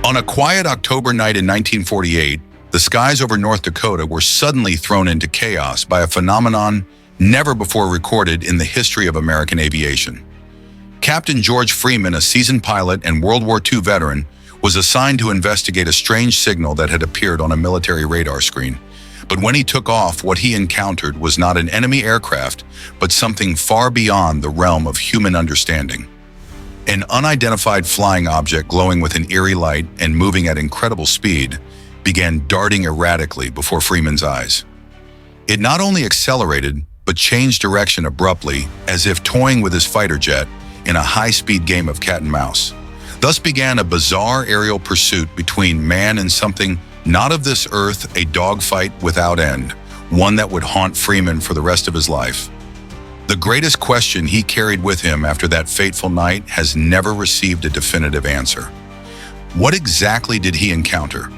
On a quiet October night in 1948, the skies over North Dakota were suddenly thrown into chaos by a phenomenon never before recorded in the history of American aviation. Captain George Freeman, a seasoned pilot and World War II veteran, was assigned to investigate a strange signal that had appeared on a military radar screen. But when he took off, what he encountered was not an enemy aircraft, but something far beyond the realm of human understanding. An unidentified flying object glowing with an eerie light and moving at incredible speed began darting erratically before Freeman's eyes. It not only accelerated, but changed direction abruptly, as if toying with his fighter jet in a high-speed game of cat and mouse. Thus began a bizarre aerial pursuit between man and something not of this earth, a dogfight without end, one that would haunt Freeman for the rest of his life. The greatest question he carried with him after that fateful night has never received a definitive answer. What exactly did he encounter?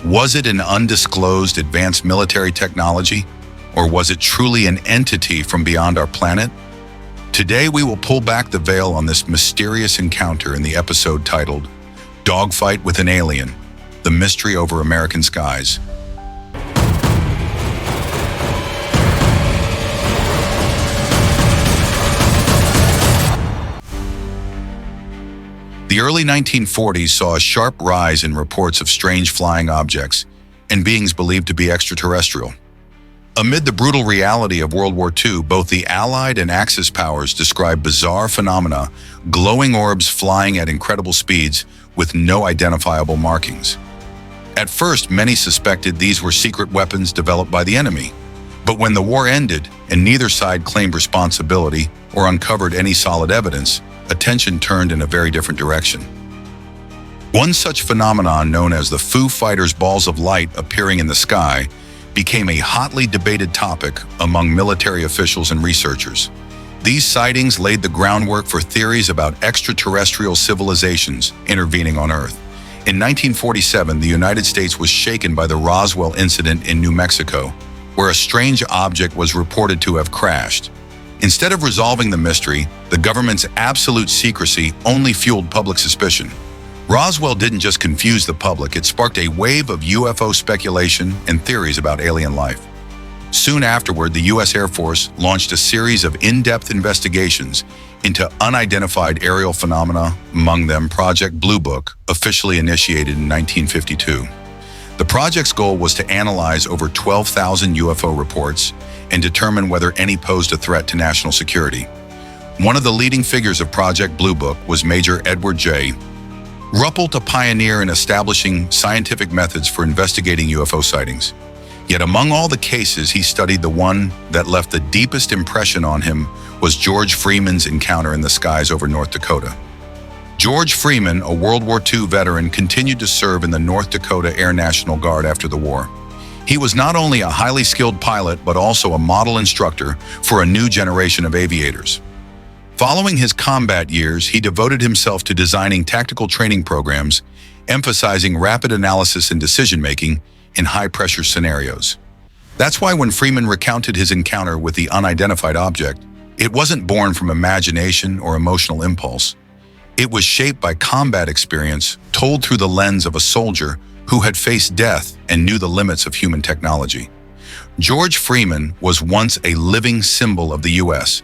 Was it an undisclosed advanced military technology? Or was it truly an entity from beyond our planet? Today we will pull back the veil on this mysterious encounter in the episode titled Dogfight with an Alien: The Mystery Over American Skies. The early 1940s saw a sharp rise in reports of strange flying objects and beings believed to be extraterrestrial. Amid the brutal reality of World War II, both the Allied and Axis powers described bizarre phenomena, glowing orbs flying at incredible speeds with no identifiable markings. At first, many suspected these were secret weapons developed by the enemy. But when the war ended and neither side claimed responsibility or uncovered any solid evidence, attention turned in a very different direction. One such phenomenon, known as the Foo Fighters' balls of light appearing in the sky, became a hotly debated topic among military officials and researchers. These sightings laid the groundwork for theories about extraterrestrial civilizations intervening on Earth. In 1947, the United States was shaken by the Roswell incident in New Mexico, where a strange object was reported to have crashed. Instead of resolving the mystery, the government's absolute secrecy only fueled public suspicion. Roswell didn't just confuse the public, it sparked a wave of UFO speculation and theories about alien life. Soon afterward, the U.S. Air Force launched a series of in-depth investigations into unidentified aerial phenomena, among them Project Blue Book, officially initiated in 1952. The project's goal was to analyze over 12,000 UFO reports and determine whether any posed a threat to national security. One of the leading figures of Project Blue Book was Major Edward J. Ruppelt, a pioneer in establishing scientific methods for investigating UFO sightings. Yet among all the cases he studied, the one that left the deepest impression on him was George Freeman's encounter in the skies over North Dakota. George Freeman, a World War II veteran, continued to serve in the North Dakota Air National Guard after the war. He was not only a highly skilled pilot, but also a model instructor for a new generation of aviators. Following his combat years, he devoted himself to designing tactical training programs, emphasizing rapid analysis and decision-making in high-pressure scenarios. That's why when Freeman recounted his encounter with the unidentified object, it wasn't born from imagination or emotional impulse. It was shaped by combat experience, told through the lens of a soldier who had faced death and knew the limits of human technology. George Freeman was once a living symbol of the U.S.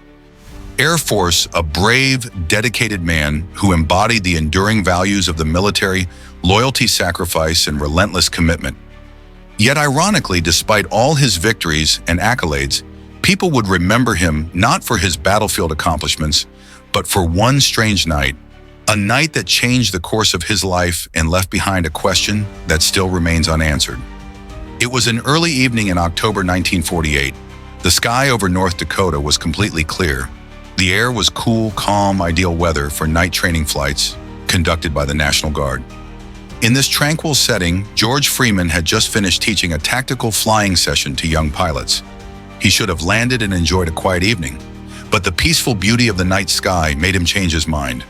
Air Force, a brave, dedicated man who embodied the enduring values of the military: loyalty, sacrifice, and relentless commitment. Yet ironically, despite all his victories and accolades, people would remember him not for his battlefield accomplishments, but for one strange night, a night that changed the course of his life and left behind a question that still remains unanswered. It was an early evening in October 1948. The sky over North Dakota was completely clear. The air was cool, calm, ideal weather for night training flights conducted by the National Guard. In this tranquil setting, George Freeman had just finished teaching a tactical flying session to young pilots. He should have landed and enjoyed a quiet evening, but the peaceful beauty of the night sky made him change his mind.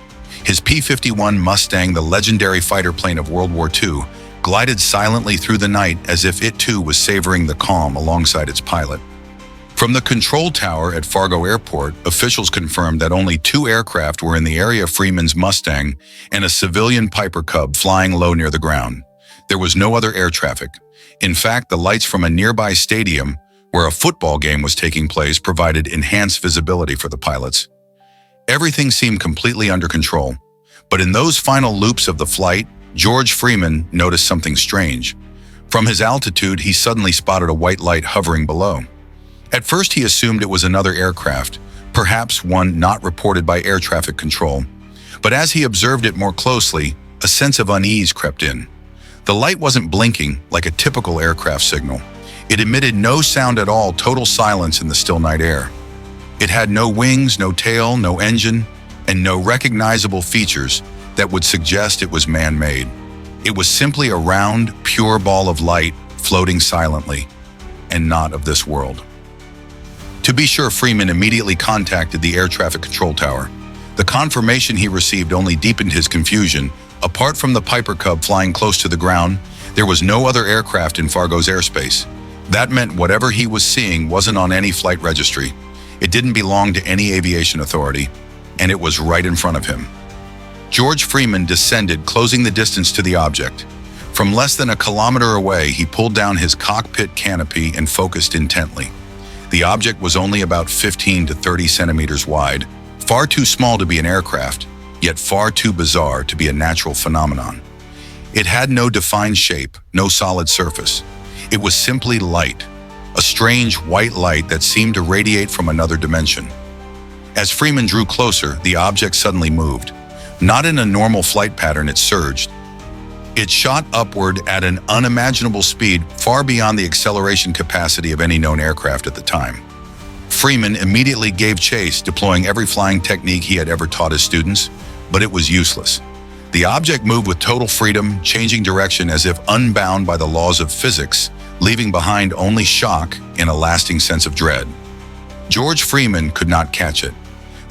His P-51 Mustang, the legendary fighter plane of World War II, glided silently through the night as if it too was savoring the calm alongside its pilot. From the control tower at Fargo Airport, officials confirmed that only 2 aircraft were in the area of Freeman's Mustang and a civilian Piper Cub flying low near the ground. There was no other air traffic. In fact, the lights from a nearby stadium where a football game was taking place provided enhanced visibility for the pilots. Everything seemed completely under control. But in those final loops of the flight, George Freeman noticed something strange. From his altitude, he suddenly spotted a white light hovering below. At first, he assumed it was another aircraft, perhaps one not reported by air traffic control. But as he observed it more closely, a sense of unease crept in. The light wasn't blinking like a typical aircraft signal. It emitted no sound at all, total silence in the still night air. It had no wings, no tail, no engine, and no recognizable features that would suggest it was man-made. It was simply a round, pure ball of light floating silently, and not of this world. To be sure, Freeman immediately contacted the air traffic control tower. The confirmation he received only deepened his confusion. Apart from the Piper Cub flying close to the ground, there was no other aircraft in Fargo's airspace. That meant whatever he was seeing wasn't on any flight registry. It didn't belong to any aviation authority, and it was right in front of him. George Freeman descended, closing the distance to the object. From less than a kilometer away, he pulled down his cockpit canopy and focused intently. The object was only about 15 to 30 centimeters wide, far too small to be an aircraft, yet far too bizarre to be a natural phenomenon. It had no defined shape, no solid surface. It was simply light, a strange white light that seemed to radiate from another dimension. As Freeman drew closer, the object suddenly moved. Not in a normal flight pattern, it surged. It shot upward at an unimaginable speed, far beyond the acceleration capacity of any known aircraft at the time. Freeman immediately gave chase, deploying every flying technique he had ever taught his students, but it was useless. The object moved with total freedom, changing direction as if unbound by the laws of physics, leaving behind only shock and a lasting sense of dread. George Freeman could not catch it,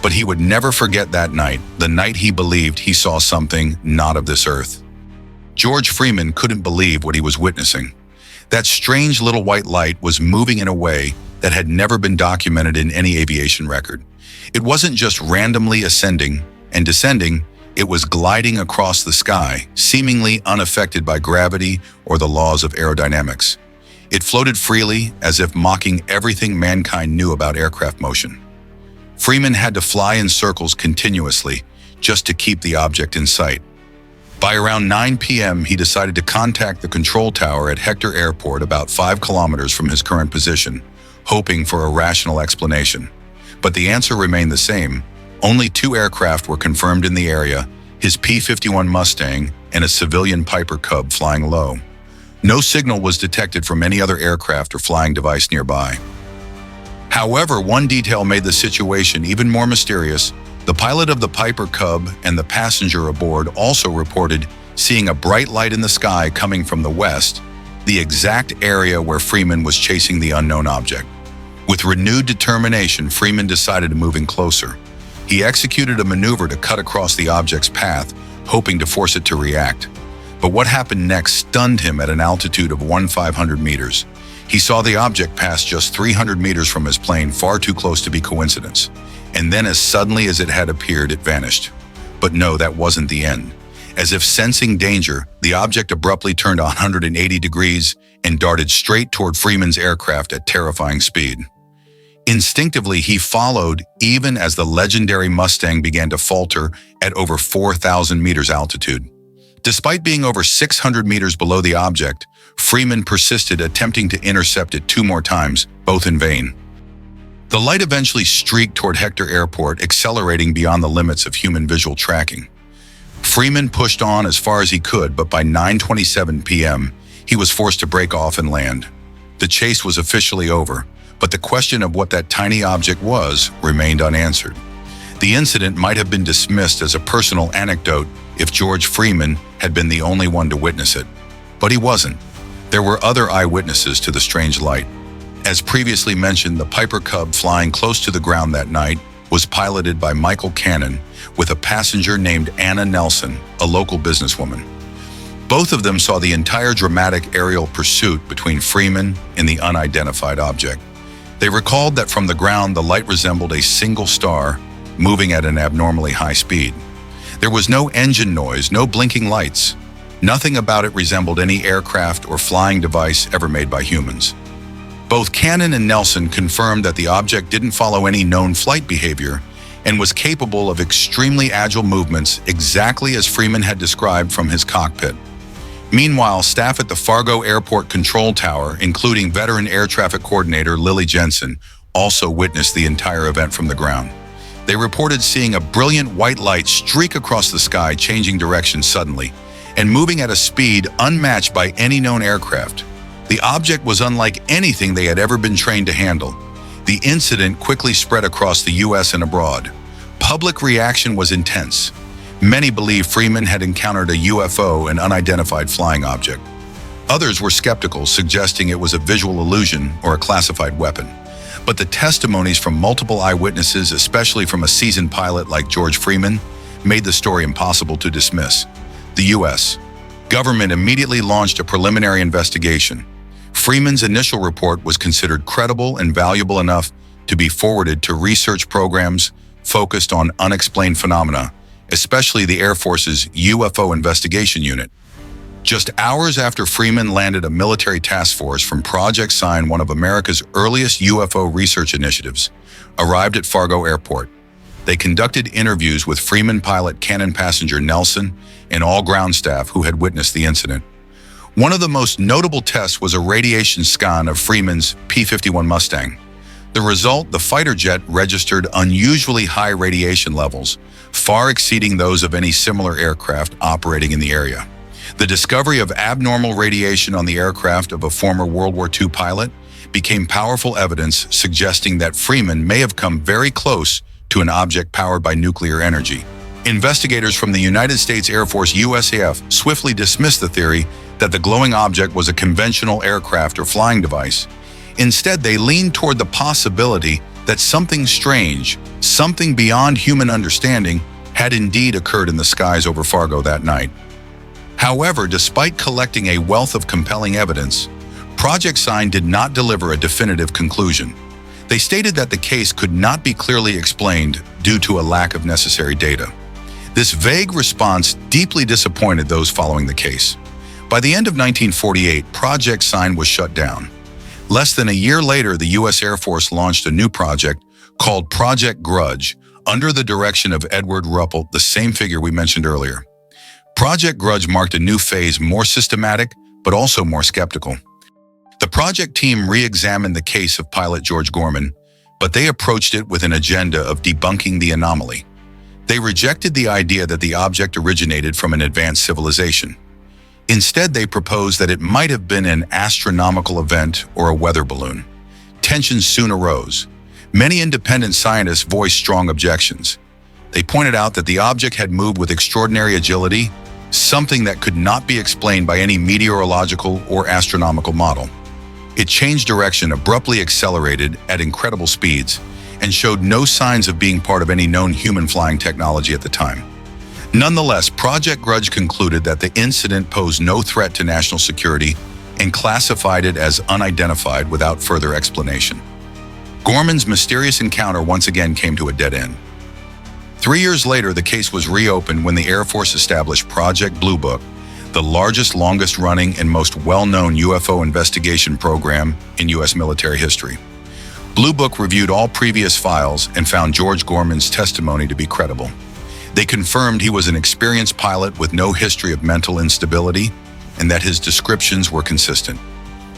but he would never forget that night, the night he believed he saw something not of this earth. George Freeman couldn't believe what he was witnessing. That strange little white light was moving in a way that had never been documented in any aviation record. It wasn't just randomly ascending and descending, it was gliding across the sky, seemingly unaffected by gravity or the laws of aerodynamics. It floated freely, as if mocking everything mankind knew about aircraft motion. Freeman had to fly in circles continuously just to keep the object in sight. By around 9 p.m., he decided to contact the control tower at Hector Airport, about 5 kilometers from his current position, hoping for a rational explanation. But the answer remained the same. Only 2 aircraft were confirmed in the area, his P-51 Mustang and a civilian Piper Cub flying low. No signal was detected from any other aircraft or flying device nearby. However, one detail made the situation even more mysterious. The pilot of the Piper Cub and the passenger aboard also reported seeing a bright light in the sky coming from the west, the exact area where Freeman was chasing the unknown object. With renewed determination, Freeman decided to move in closer. He executed a maneuver to cut across the object's path, hoping to force it to react. But what happened next stunned him at an altitude of 1,500 meters. He saw the object pass just 300 meters from his plane, far too close to be coincidence. And then as suddenly as it had appeared, it vanished. But no, that wasn't the end. As if sensing danger, the object abruptly turned 180 degrees and darted straight toward Freeman's aircraft at terrifying speed. Instinctively, he followed, even as the legendary Mustang began to falter at over 4,000 meters altitude. Despite being over 600 meters below the object, Freeman persisted, attempting to intercept it 2 more times, both in vain. The light eventually streaked toward Hector Airport, accelerating beyond the limits of human visual tracking. Freeman pushed on as far as he could, but by 9:27 p.m., he was forced to break off and land. The chase was officially over, but the question of what that tiny object was remained unanswered. The incident might have been dismissed as a personal anecdote if George Freeman had been the only one to witness it. But he wasn't. There were other eyewitnesses to the strange light. As previously mentioned, the Piper Cub flying close to the ground that night was piloted by Michael Cannon with a passenger named Anna Nelson, a local businesswoman. Both of them saw the entire dramatic aerial pursuit between Freeman and the unidentified object. They recalled that from the ground the light resembled a single star moving at an abnormally high speed. There was no engine noise, no blinking lights. Nothing about it resembled any aircraft or flying device ever made by humans. Both Cannon and Nelson confirmed that the object didn't follow any known flight behavior and was capable of extremely agile movements exactly as Freeman had described from his cockpit. Meanwhile, staff at the Fargo Airport Control Tower, including veteran air traffic coordinator Lily Jensen, also witnessed the entire event from the ground. They reported seeing a brilliant white light streak across the sky, changing direction suddenly, and moving at a speed unmatched by any known aircraft. The object was unlike anything they had ever been trained to handle. The incident quickly spread across the U.S. and abroad. Public reaction was intense. Many believed Freeman had encountered a UFO, an unidentified flying object. Others were skeptical, suggesting it was a visual illusion or a classified weapon. But the testimonies from multiple eyewitnesses, especially from a seasoned pilot like George Freeman, made the story impossible to dismiss. The U.S. government immediately launched a preliminary investigation. Freeman's initial report was considered credible and valuable enough to be forwarded to research programs focused on unexplained phenomena, especially the Air Force's UFO Investigation Unit. Just hours after Freeman landed, a military task force from Project Sign, one of America's earliest UFO research initiatives, arrived at Fargo Airport. They conducted interviews with Freeman pilot, Cannon passenger Nelson, and all ground staff who had witnessed the incident. One of the most notable tests was a radiation scan of Freeman's P-51 Mustang. The result, the fighter jet registered unusually high radiation levels, far exceeding those of any similar aircraft operating in the area. The discovery of abnormal radiation on the aircraft of a former World War II pilot became powerful evidence suggesting that Freeman may have come very close to an object powered by nuclear energy. Investigators from the United States Air Force USAF swiftly dismissed the theory that the glowing object was a conventional aircraft or flying device. Instead, they leaned toward the possibility that something strange, something beyond human understanding, had indeed occurred in the skies over Fargo that night. However, despite collecting a wealth of compelling evidence, Project Sign did not deliver a definitive conclusion. They stated that the case could not be clearly explained due to a lack of necessary data. This vague response deeply disappointed those following the case. By the end of 1948, Project Sign was shut down. Less than a year later, the U.S. Air Force launched a new project called Project Grudge under the direction of Edward Ruppelt, the same figure we mentioned earlier. Project Grudge marked a new phase, more systematic, but also more skeptical. The project team re-examined the case of pilot George Gorman, but they approached it with an agenda of debunking the anomaly. They rejected the idea that the object originated from an advanced civilization. Instead, they proposed that it might have been an astronomical event or a weather balloon. Tensions soon arose. Many independent scientists voiced strong objections. They pointed out that the object had moved with extraordinary agility, something that could not be explained by any meteorological or astronomical model. It changed direction, abruptly accelerated at incredible speeds, and showed no signs of being part of any known human flying technology at the time. Nonetheless, Project Grudge concluded that the incident posed no threat to national security and classified it as unidentified without further explanation. Gorman's mysterious encounter once again came to a dead end. 3 years later, the case was reopened when the Air Force established Project Blue Book, the largest, longest-running, and most well-known UFO investigation program in U.S. military history. Blue Book reviewed all previous files and found George Gorman's testimony to be credible. They confirmed he was an experienced pilot with no history of mental instability and that his descriptions were consistent.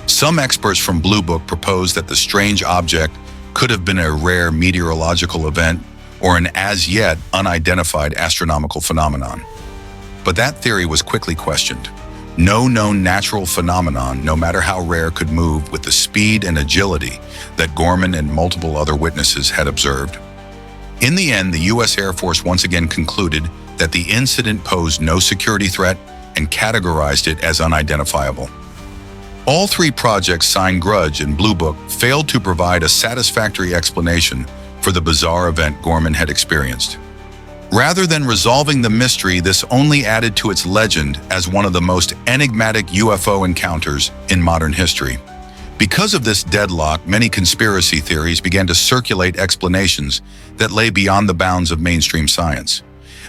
Some experts from Blue Book proposed that the strange object could have been a rare meteorological event or an as-yet unidentified astronomical phenomenon. But that theory was quickly questioned. No known natural phenomenon, no matter how rare, could move with the speed and agility that Gorman and multiple other witnesses had observed. In the end, the U.S. Air Force once again concluded that the incident posed no security threat and categorized it as unidentifiable. All three projects, Sign, Grudge, and Blue Book, failed to provide a satisfactory explanation for the bizarre event Gorman had experienced. Rather than resolving the mystery, this only added to its legend as one of the most enigmatic UFO encounters in modern history. Because of this deadlock, many conspiracy theories began to circulate explanations that lay beyond the bounds of mainstream science.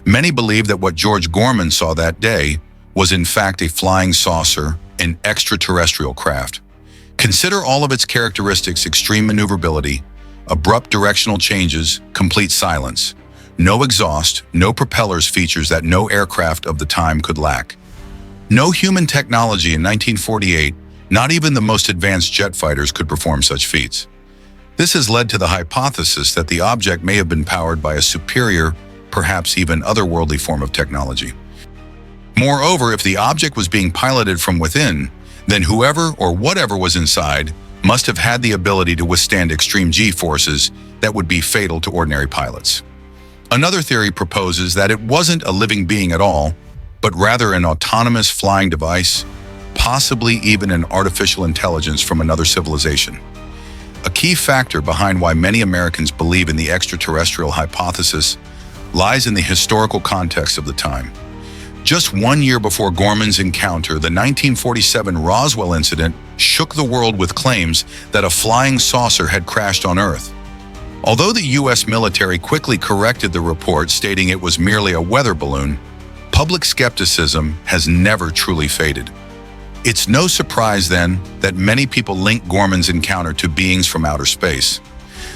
Many believe that what George Gorman saw that day was in fact a flying saucer, an extraterrestrial craft. Consider all of its characteristics: extreme maneuverability, abrupt directional changes, complete silence. No exhaust, no propellers, features that no aircraft of the time could lack. No human technology in 1948, not even the most advanced jet fighters, could perform such feats. This has led to the hypothesis that the object may have been powered by a superior, perhaps even otherworldly form of technology. Moreover, if the object was being piloted from within, then whoever or whatever was inside must have had the ability to withstand extreme G-forces that would be fatal to ordinary pilots. Another theory proposes that it wasn't a living being at all, but rather an autonomous flying device, possibly even an artificial intelligence from another civilization. A key factor behind why many Americans believe in the extraterrestrial hypothesis lies in the historical context of the time. Just 1 year before Gorman's encounter, the 1947 Roswell incident shook the world with claims that a flying saucer had crashed on Earth. Although the U.S. military quickly corrected the report, stating it was merely a weather balloon, public skepticism has never truly faded. It's no surprise, then, that many people link Gorman's encounter to beings from outer space.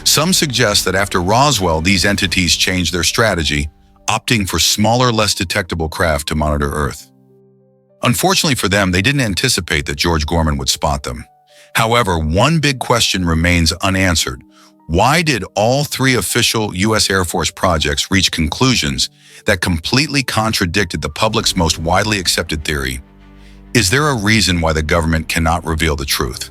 Some suggest that after Roswell, these entities changed their strategy, opting for smaller, less detectable craft to monitor Earth. Unfortunately for them, they didn't anticipate that George Gorman would spot them. However, one big question remains unanswered. Why did all three official U.S. Air Force projects reach conclusions that completely contradicted the public's most widely accepted theory? Is there a reason why the government cannot reveal the truth?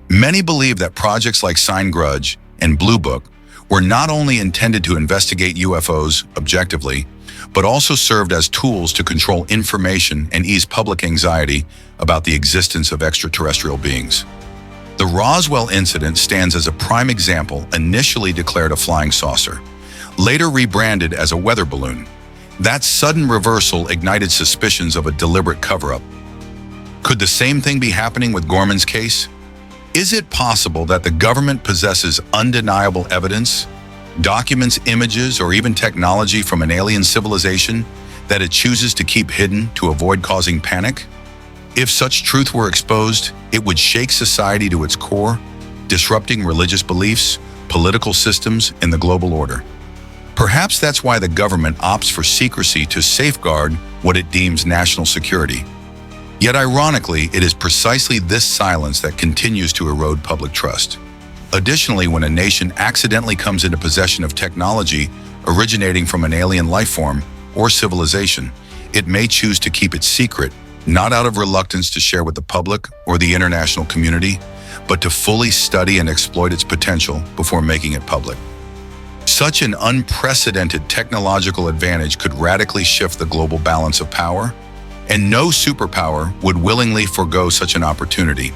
Many believe that projects like Sign Grudge and Blue Book were not only intended to investigate UFOs objectively, but also served as tools to control information and ease public anxiety about the existence of extraterrestrial beings. The Roswell incident stands as a prime example. Initially declared a flying saucer, later rebranded as a weather balloon. That sudden reversal ignited suspicions of a deliberate cover-up. Could the same thing be happening with Gorman's case? Is it possible that the government possesses undeniable evidence, documents, images, or even technology from an alien civilization that it chooses to keep hidden to avoid causing panic? If such truth were exposed, it would shake society to its core, disrupting religious beliefs, political systems, and the global order. Perhaps that's why the government opts for secrecy to safeguard what it deems national security. Yet ironically, it is precisely this silence that continues to erode public trust. Additionally, when a nation accidentally comes into possession of technology originating from an alien life form or civilization, it may choose to keep it secret, not out of reluctance to share with the public or the international community, but to fully study and exploit its potential before making it public. Such an unprecedented technological advantage could radically shift the global balance of power, and no superpower would willingly forego such an opportunity.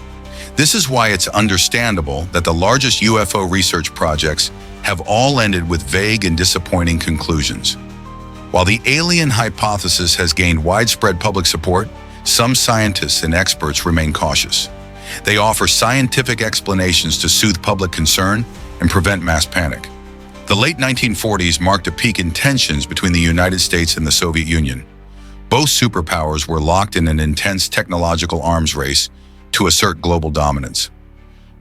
This is why it's understandable that the largest UFO research projects have all ended with vague and disappointing conclusions. While the alien hypothesis has gained widespread public support, some scientists and experts remain cautious. They offer scientific explanations to soothe public concern and prevent mass panic. The late 1940s marked a peak in tensions between the United States and the Soviet Union. Both superpowers were locked in an intense technological arms race to assert global dominance.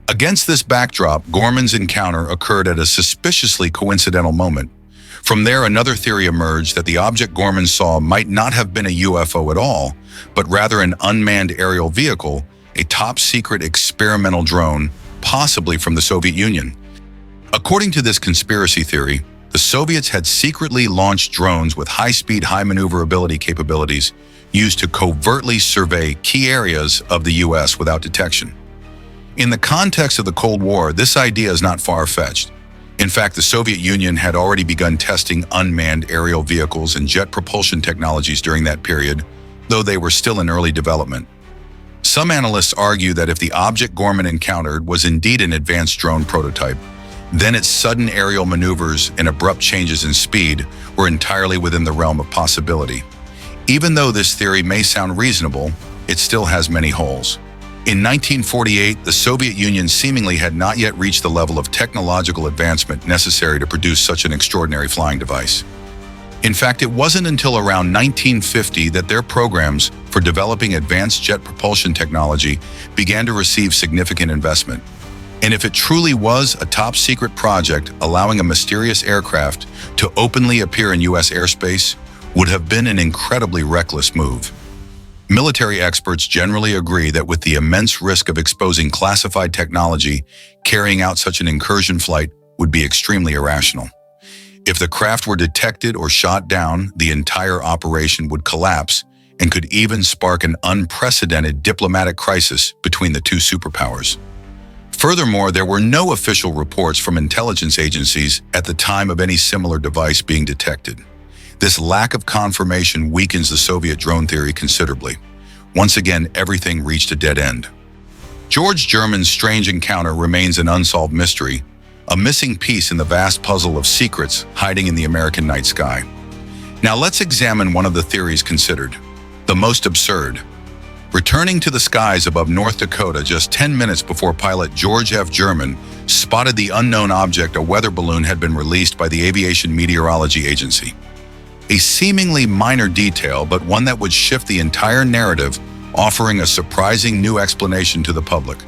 Against this backdrop, Gorman's encounter occurred at a suspiciously coincidental moment. From there, another theory emerged that the object Gorman saw might not have been a UFO at all, but rather an unmanned aerial vehicle, a top-secret experimental drone, possibly from the Soviet Union. According to this conspiracy theory, the Soviets had secretly launched drones with high-speed, high-maneuverability capabilities used to covertly survey key areas of the U.S. without detection. In the context of the Cold War, this idea is not far-fetched. In fact, the Soviet Union had already begun testing unmanned aerial vehicles and jet propulsion technologies during that period, though they were still in early development. Some analysts argue that if the object Gorman encountered was indeed an advanced drone prototype, then its sudden aerial maneuvers and abrupt changes in speed were entirely within the realm of possibility. Even though this theory may sound reasonable, it still has many holes. In 1948, the Soviet Union seemingly had not yet reached the level of technological advancement necessary to produce such an extraordinary flying device. In fact, it wasn't until around 1950 that their programs for developing advanced jet propulsion technology began to receive significant investment. And if it truly was a top-secret project allowing a mysterious aircraft to openly appear in U.S. airspace, would have been an incredibly reckless move. Military experts generally agree that with the immense risk of exposing classified technology, carrying out such an incursion flight would be extremely irrational. If the craft were detected or shot down, the entire operation would collapse and could even spark an unprecedented diplomatic crisis between the two superpowers. Furthermore, there were no official reports from intelligence agencies at the time of any similar device being detected. This lack of confirmation weakens the Soviet drone theory considerably. Once again, everything reached a dead end. George German's strange encounter remains an unsolved mystery, a missing piece in the vast puzzle of secrets hiding in the American night sky. Now let's examine one of the theories considered, the most absurd. Returning to the skies above North Dakota just 10 minutes before pilot George F. German spotted the unknown object, a weather balloon had been released by the Aviation Meteorology Agency. A seemingly minor detail, but one that would shift the entire narrative, offering a surprising new explanation to the public.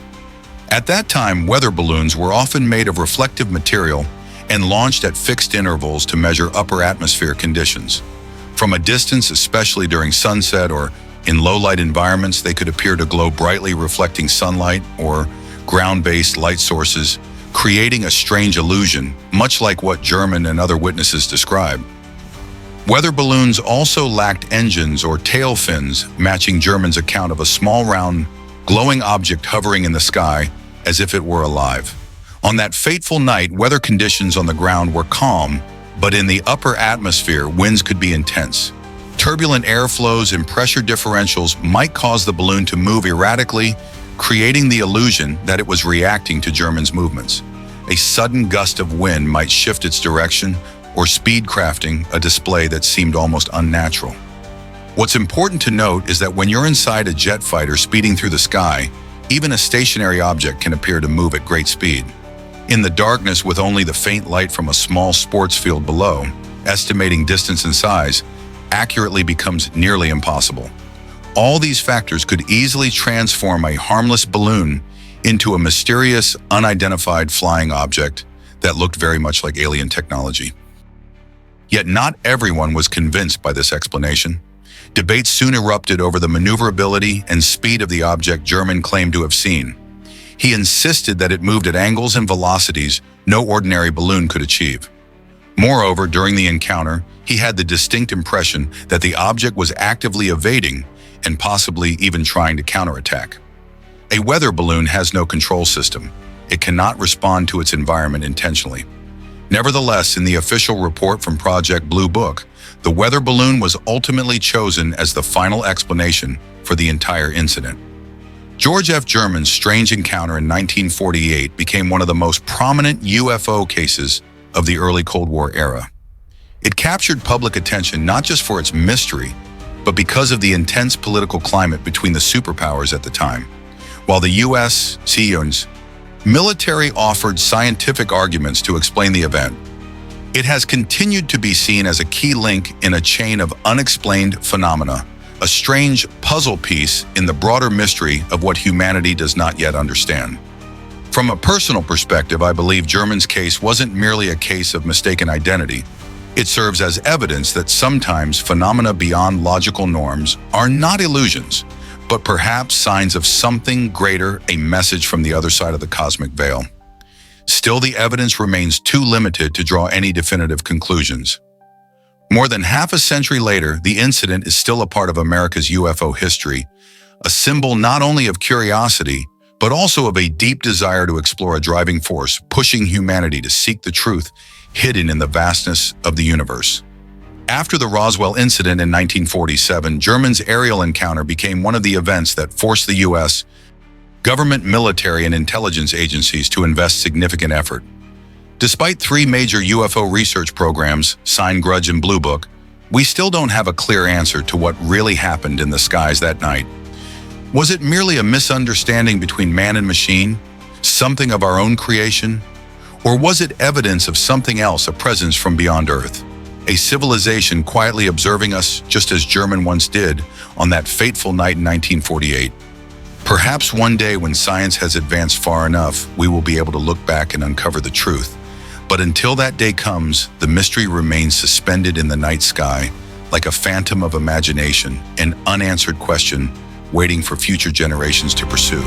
At that time, weather balloons were often made of reflective material and launched at fixed intervals to measure upper atmosphere conditions. From a distance, especially during sunset or in low-light environments, they could appear to glow brightly, reflecting sunlight or ground-based light sources, creating a strange illusion, much like what German and other witnesses described. Weather balloons also lacked engines or tail fins, matching German's account of a small, round, glowing object hovering in the sky as if it were alive. On that fateful night, weather conditions on the ground were calm, but in the upper atmosphere, winds could be intense. Turbulent airflows and pressure differentials might cause the balloon to move erratically, creating the illusion that it was reacting to German's movements. A sudden gust of wind might shift its direction, or speed crafting a display that seemed almost unnatural. What's important to note is that when you're inside a jet fighter speeding through the sky, even a stationary object can appear to move at great speed. In the darkness, with only the faint light from a small sports field below, estimating distance and size accurately becomes nearly impossible. All these factors could easily transform a harmless balloon into a mysterious, unidentified flying object that looked very much like alien technology. Yet not everyone was convinced by this explanation. Debates soon erupted over the maneuverability and speed of the object German claimed to have seen. He insisted that it moved at angles and velocities no ordinary balloon could achieve. Moreover, during the encounter, he had the distinct impression that the object was actively evading and possibly even trying to counterattack. A weather balloon has no control system. It cannot respond to its environment intentionally. Nevertheless, in the official report from Project Blue Book, the weather balloon was ultimately chosen as the final explanation for the entire incident. George F. German's strange encounter in 1948 became one of the most prominent UFO cases of the early Cold War era. It captured public attention not just for its mystery, but because of the intense political climate between the superpowers at the time. While the U.S. CEO's military offered scientific arguments to explain the event, it has continued to be seen as a key link in a chain of unexplained phenomena, a strange puzzle piece in the broader mystery of what humanity does not yet understand. From a personal perspective, I believe German's case wasn't merely a case of mistaken identity. It serves as evidence that sometimes phenomena beyond logical norms are not illusions, but perhaps signs of something greater, a message from the other side of the cosmic veil. Still, the evidence remains too limited to draw any definitive conclusions. More than half a century later, the incident is still a part of America's UFO history, a symbol not only of curiosity, but also of a deep desire to explore a driving force pushing humanity to seek the truth hidden in the vastness of the universe. After the Roswell incident in 1947, German's aerial encounter became one of the events that forced the U.S. government, military, and intelligence agencies to invest significant effort. Despite 3 major UFO research programs, signed Grudge and Blue Book, we still don't have a clear answer to what really happened in the skies that night. Was it merely a misunderstanding between man and machine, something of our own creation? Or was it evidence of something else, a presence from beyond Earth? A civilization quietly observing us just as German once did on that fateful night in 1948. Perhaps one day when science has advanced far enough, we will be able to look back and uncover the truth. But until that day comes, the mystery remains suspended in the night sky, like a phantom of imagination, an unanswered question waiting for future generations to pursue.